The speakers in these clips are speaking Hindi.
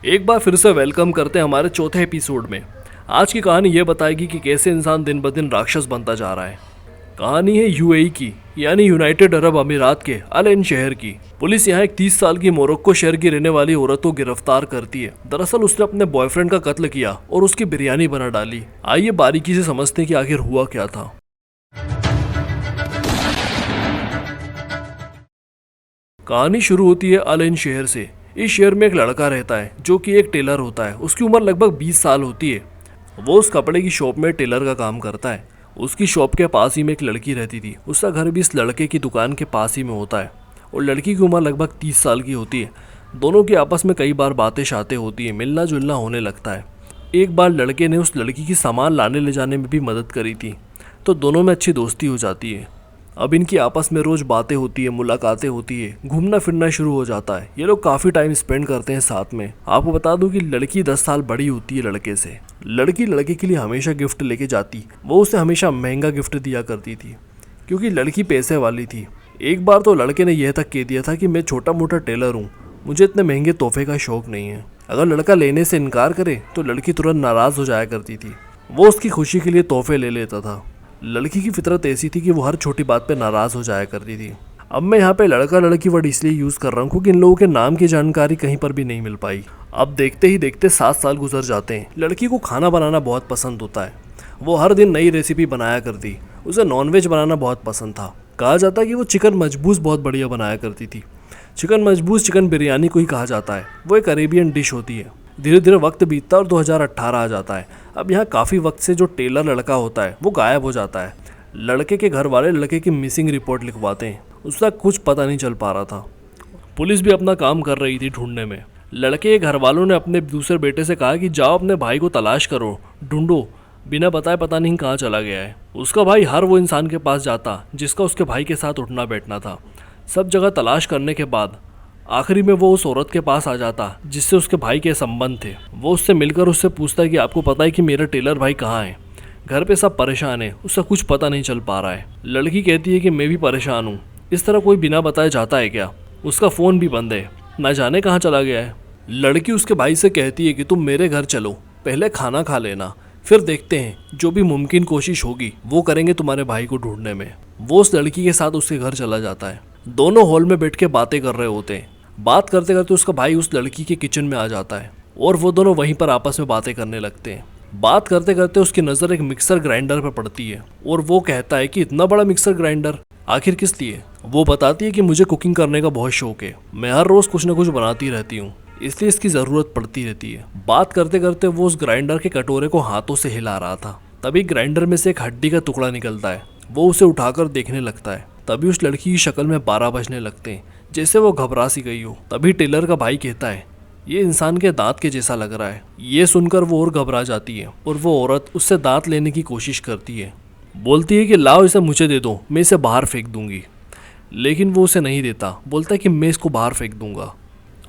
एक बार फिर से वेलकम करते हैं हमारे चौथे एपिसोड में। आज की कहानी ये बताएगी कि कैसे इंसान दिन ब दिन राक्षस बनता जा रहा है। कहानी है यूएई की, यानी यूनाइटेड अरब अमीरात के अल एन शहर की। पुलिस यहाँ एक 30 साल की मोरक्को शहर की रहने वाली औरत को गिरफ्तार करती है। दरअसल उसने अपने बॉयफ्रेंड का कत्ल किया और उसकी बिरयानी बना डाली। आइए बारीकी से समझते हैं कि आखिर हुआ क्या था। कहानी शुरू होती है अल एन शहर से। इस शहर में एक लड़का रहता है जो कि एक टेलर होता है। उसकी उम्र लगभग 20 साल होती है। वो उस कपड़े की शॉप में टेलर का काम करता है। उसकी शॉप के पास ही में एक लड़की रहती थी। उसका घर भी इस लड़के की दुकान के पास ही में होता है और लड़की की उम्र लगभग 30 साल की होती है। दोनों की आपस में कई बार बातें शातें होती है, मिलना जुलना होने लगता है। एक बार लड़के ने उस लड़की की सामान लाने ले जाने में भी मदद करी थी, तो दोनों में अच्छी दोस्ती हो जाती है। अब इनकी आपस में रोज बातें होती है, मुलाकातें होती है, घूमना फिरना शुरू हो जाता है। ये लोग काफी टाइम स्पेंड करते हैं साथ में। आपको बता दूं कि लड़की 10 साल बड़ी होती है लड़के से। लड़की लड़के के लिए हमेशा गिफ्ट लेके जाती। वो उसे हमेशा महंगा गिफ्ट दिया करती थी क्योंकि लड़की पैसे वाली थी। एक बार तो लड़के ने यह तक कह दिया था कि मैं छोटा मोटा टेलर हूँ, मुझे इतने महंगे तोहफे का शौक नहीं है। अगर लड़का लेने से इनकार करे तो लड़की तुरंत नाराज हो जाया करती थी। वो उसकी खुशी के लिए तोहफे ले लेता था। लड़की की फितरत ऐसी थी कि वो हर छोटी बात पे नाराज हो जाया करती थी। अब मैं यहाँ पे लड़का लड़की वर्ड इसलिए यूज कर रहा हूँ क्योंकि इन लोगों के नाम की जानकारी कहीं पर भी नहीं मिल पाई। अब देखते ही देखते 7 साल गुजर जाते हैं। लड़की को खाना बनाना बहुत पसंद होता है। वो हर दिन नई रेसिपी बनाया करती। उसे नॉनवेज बनाना बहुत पसंद था। कहा जाता है कि वो चिकन मजबूस बहुत बढ़िया बनाया करती थी। चिकन मजबूस चिकन बिरयानी को ही कहा जाता है। वो एक अरेबियन डिश होती है। धीरे धीरे वक्त बीतता और 2018 आ जाता है। अब यहाँ काफ़ी वक्त से जो टेलर लड़का होता है वो गायब हो जाता है। लड़के के घर वाले लड़के की मिसिंग रिपोर्ट लिखवाते हैं। उसका कुछ पता नहीं चल पा रहा था। पुलिस भी अपना काम कर रही थी ढूंढने में। लड़के के घर वालों ने अपने दूसरे बेटे से कहा कि जाओ अपने भाई को तलाश करो, ढूंढो। बिना बताए पता नहीं कहाँ चला गया है। उसका भाई हर वो इंसान के पास जाता जिसका उसके भाई के साथ उठना बैठना था। सब जगह तलाश करने के बाद आखिरी में वो उस औरत के पास आ जाता जिससे उसके भाई के संबंध थे। वो उससे मिलकर उससे पूछता है कि आपको पता है कि मेरा टेलर भाई कहाँ है। घर पे सब परेशान है, उसका कुछ पता नहीं चल पा रहा है। लड़की कहती है कि मैं भी परेशान हूँ। इस तरह कोई बिना बताए जाता है क्या? उसका फ़ोन भी बंद है, ना जाने कहाँ चला गया है। लड़की उसके भाई से कहती है कि तुम मेरे घर चलो, पहले खाना खा लेना, फिर देखते हैं, जो भी मुमकिन कोशिश होगी वो करेंगे तुम्हारे भाई को ढूंढने में। वो उस लड़की के साथ उसके घर चला जाता है। दोनों हॉल में बैठ के बातें कर रहे होते हैं। बात करते करते उसका भाई उस लड़की के किचन में आ जाता है और वो दोनों वहीं पर आपस में बातें करने लगते हैं। बात करते करते उसकी नज़र एक मिक्सर ग्राइंडर पर पड़ती है और वो कहता है कि इतना बड़ा मिक्सर ग्राइंडर आखिर किस लिए? वो बताती है कि मुझे कुकिंग करने का बहुत शौक है, मैं हर रोज़ कुछ ना कुछ बनाती रहती हूँ, इसलिए इसकी ज़रूरत पड़ती रहती है। बात करते करते वो उस ग्राइंडर के कटोरे को हाथों से हिला रहा था। तभी ग्राइंडर में से एक हड्डी का टुकड़ा निकलता है। वो उसे उठाकर देखने लगता है। तभी उस लड़की की शक्ल में 12 बजने लगते हैं, जैसे वो घबरा सी गई हो। तभी टेलर का भाई कहता है ये इंसान के दांत के जैसा लग रहा है। ये सुनकर वो और घबरा जाती है और वो औरत उससे दांत लेने की कोशिश करती है। बोलती है कि लाओ इसे मुझे दे दो, मैं इसे बाहर फेंक दूंगी। लेकिन वो उसे नहीं देता, बोलता है कि मैं इसको बाहर फेंक दूंगा।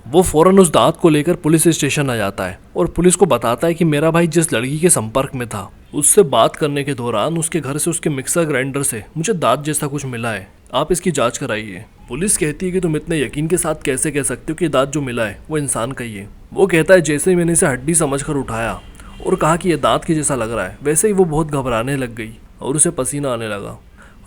वो फौरन उस दांत को लेकर पुलिस स्टेशन आ जाता है और पुलिस को बताता है कि मेरा भाई जिस लड़की के संपर्क में था उससे बात करने के दौरान उसके घर से उसके मिक्सर ग्राइंडर से मुझे दांत जैसा कुछ मिला है, आप इसकी जांच कराइए। पुलिस कहती है कि तुम इतने यकीन के साथ कैसे कह सकते हो कि दांत जो मिला है वो इंसान का ही है। वो कहता है जैसे ही मैंने इसे हड्डी समझकर उठाया और कहा कि यह दांत के जैसा लग रहा है, वैसे ही वो बहुत घबराने लग गई और उसे पसीना आने लगा।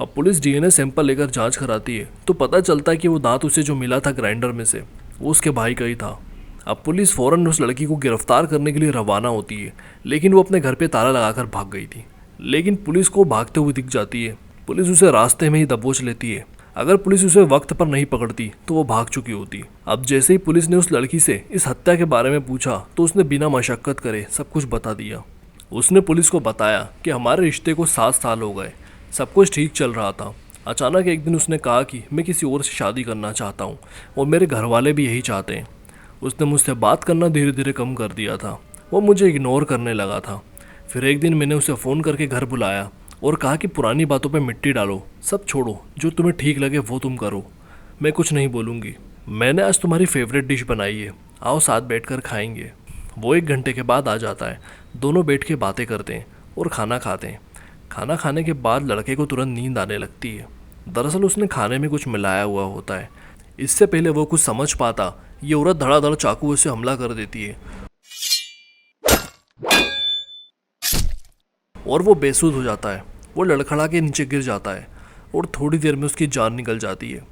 अब पुलिस डीएनए सैंपल लेकर जांच कराती है तो पता चलता है कि वो दांत उसे जो मिला था ग्राइंडर में से वो उसके भाई का ही था। अब पुलिस फौरन उस लड़की को गिरफ्तार करने के लिए रवाना होती है, लेकिन वो अपने घर पे ताला लगाकर भाग गई थी। लेकिन पुलिस को भागते हुए दिख जाती है। पुलिस उसे रास्ते में ही दबोच लेती है। अगर पुलिस उसे वक्त पर नहीं पकड़ती तो वो भाग चुकी होती। अब जैसे ही पुलिस ने उस लड़की से इस हत्या के बारे में पूछा तो उसने बिना मशक्कत करे सब कुछ बता दिया। उसने पुलिस को बताया कि हमारे रिश्ते को 7 साल हो गए, सब कुछ ठीक चल रहा था। अचानक एक दिन उसने कहा कि मैं किसी और से शादी करना चाहता हूँ और मेरे घर वाले भी यही चाहते हैं। उसने मुझसे बात करना धीरे धीरे कम कर दिया था। वो मुझे इग्नोर करने लगा था। फिर एक दिन मैंने उसे फ़ोन करके घर बुलाया और कहा कि पुरानी बातों पे मिट्टी डालो, सब छोड़ो, जो तुम्हें ठीक लगे वो तुम करो, मैं कुछ नहीं बोलूँगी। मैंने आज तुम्हारी फेवरेट डिश बनाई है, आओ साथ बैठकर खाएंगे। वो 1 घंटे के बाद आ जाता है। दोनों बैठ के बातें करते हैं और खाना खाते हैं। खाना खाने के बाद लड़के को तुरंत नींद आने लगती है। दरअसल उसने खाने में कुछ मिलाया हुआ होता है। इससे पहले वो कुछ समझ पाता ये औरत धड़ाधड़ चाकू से हमला कर देती है और वो बेसुध हो जाता है। वो लड़खड़ा के नीचे गिर जाता है और थोड़ी देर में उसकी जान निकल जाती है।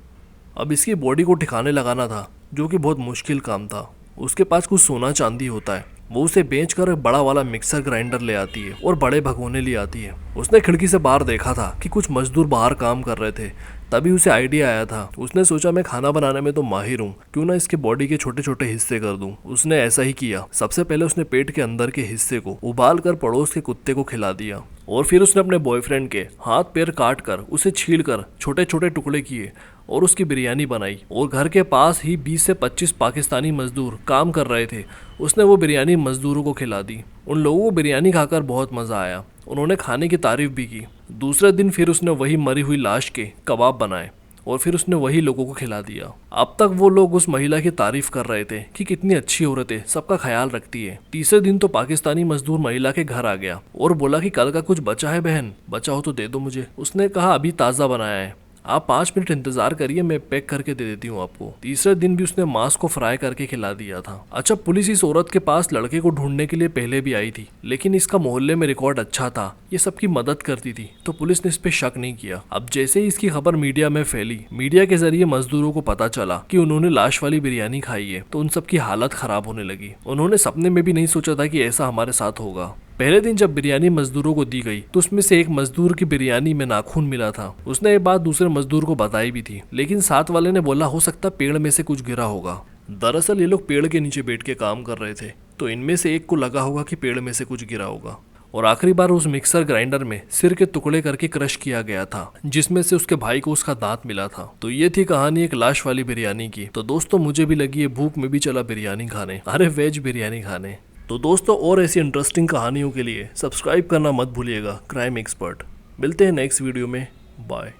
अब इसकी बॉडी को ठिकाने लगाना था, जो कि बहुत मुश्किल काम था। उसके पास कुछ सोना चांदी होता है, वो उसे बेचकर एक बड़ा वाला मिक्सर ग्राइंडर ले आती है और बड़े भगोने ले आती है। उसने खिड़की से बाहर देखा था कि कुछ मजदूर बाहर काम कर रहे थे, तभी उसे आइडिया आया था। उसने सोचा मैं खाना बनाने में तो माहिर हूँ, क्यों ना इसके बॉडी के छोटे छोटे हिस्से कर दूं। उसने ऐसा ही किया। सबसे पहले उसने पेट के अंदर के हिस्से को उबाल कर पड़ोस के कुत्ते को खिला दिया और फिर उसने अपने बॉयफ्रेंड के हाथ पैर काट कर उसे छील कर छोटे छोटे टुकड़े किए और उसकी बिरयानी बनाई। और घर के पास ही 20 से 25 पाकिस्तानी मजदूर काम कर रहे थे। उसने वो बिरयानी मजदूरों को खिला दी। उन लोगों को बिरयानी खाकर बहुत मज़ा आया। उन्होंने खाने की तारीफ भी की। दूसरे दिन फिर उसने वही मरी हुई लाश के कबाब बनाए और फिर उसने वही लोगों को खिला दिया। अब तक वो लोग उस महिला की तारीफ कर रहे थे कि कितनी अच्छी औरत है, सबका ख्याल रखती है। तीसरे दिन तो पाकिस्तानी मजदूर महिला के घर आ गया और बोला कि कल का कुछ बचा है बहन, बचा हो तो दे दो मुझे। उसने कहा अभी ताज़ा बनाया है, आप 5 मिनट इंतजार करिए, मैं पैक करके दे देती हूँ आपको। तीसरे दिन भी उसने मांस को फ्राई करके खिला दिया था। अच्छा, पुलिस इस औरत के पास लड़के को ढूंढने के लिए पहले भी आई थी, लेकिन इसका मोहल्ले में रिकॉर्ड अच्छा था, ये सबकी मदद करती थी, तो पुलिस ने इस पे शक नहीं किया। अब जैसे ही इसकी खबर मीडिया में फैली, मीडिया के जरिए मजदूरों को पता चला कि उन्होंने लाश वाली बिरयानी खाई है, तो उन सबकी हालत खराब होने लगी। उन्होंने सपने में भी नहीं सोचा था कि ऐसा हमारे साथ होगा। पहले दिन जब बिरयानी मजदूरों को दी गई तो उसमें से एक मजदूर की बिरयानी में नाखून मिला था। उसने ये बात दूसरे मजदूर को बताई भी थी, लेकिन साथ वाले ने बोला हो सकता पेड़ में से कुछ गिरा होगा। दरअसल ये लोग पेड़ के नीचे बैठ के काम कर रहे थे, तो इनमें से एक को लगा होगा कि पेड़ में से कुछ गिरा होगा। और आखिरी बार उस मिक्सर ग्राइंडर में सिर के टुकड़े करके क्रश किया गया था, जिसमें से उसके भाई को उसका दांत मिला था। तो ये थी कहानी एक लाश वाली बिरयानी की। तो दोस्तों मुझे भी लगी है भूख, में भी चला बिरयानी खाने, अरे वेज बिरयानी खाने। तो दोस्तों और ऐसी इंटरेस्टिंग कहानियों के लिए सब्सक्राइब करना मत भूलिएगा क्राइम एक्सपर्ट। मिलते हैं नेक्स्ट वीडियो में, बाय।